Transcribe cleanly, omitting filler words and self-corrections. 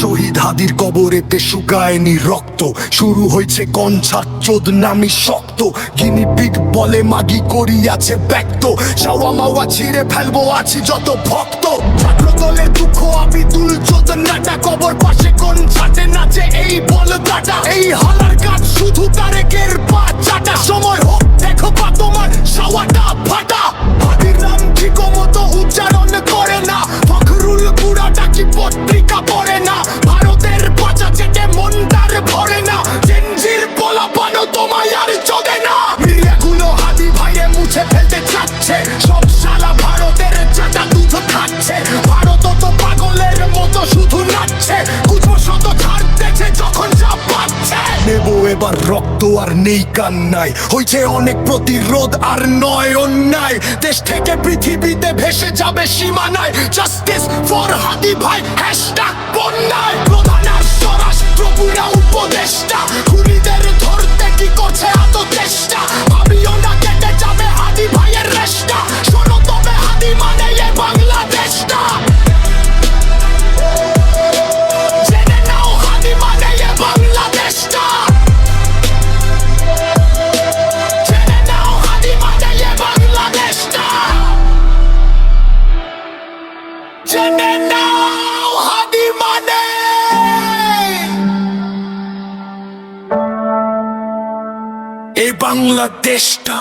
শহীদ হাদির কবরেতে শুকায়নি রক্ত, শুরু হয়েছে কঞ্চাচ্চোদ নামি শক্ত। গিনিপিগ বলে মাগি করিয়াছে ব্যক্ত, সাওয়া মাওয়া ছিঁড়ে ফেলবো আছি যত ভক্ত। ছাত্র দলের দুঃখ আবিদুল যোজনাটা, কবর পাশে কোন ছাটে নাচে এই বলদাটা। এই হালার কাজ শুধু তারেকের পা চাটা, সময় হোক দেখো পা তোমার সাওয়াটা ফাটা। হাদির নাম ঠিক মতো উচ্চারণ করে না, ফখরুল বুড়াটা কি পত্রিকা পড়ে না। ভারতের বাঁচা চেটে মনটার ভরে না, জেনজির বলা পানো তোমায় আর চলে না। মিডিয়াগুলো হাদি ভাইরে মুছে ফেলতে চাচ্ছে, সব শালা ভারতের চাটা দুধ খাচ্ছে। ভারত তো পাগলের মতো শুধু নাচছে, কুচো শত ছাড়তেছে যখন যা পাচ্ছে। নেবো এবার রক্ত আর নেই কান্নাই, হয়েছে অনেক প্রতিরোধ আর নয় অন্যায়। দেশ থেকে পৃথিবীতে ভেসে যাবে সীমানায়, জাস্টিস ফর হাদি ভাই হ্যাশট্যাগ বন্যায়। প্রধান আর স্বরাষ্ট্র পুরা উপদেষ্টা, খুনিদের ধরতে কি করছে এত চেষ্টা। ভাবিও না কেটে যাবে হাদি ভাইয়ের রেশটা, শোনো তবে হাদি মানে এ বাংলাদেশটা। জেনে নাও হাদি মানে এ বাংলাদেশটা। জেনে নাও হাদি মানে এ বাংলাদেশটা। জেনে নাও হাদি মানে এই বাংলাদেশটা।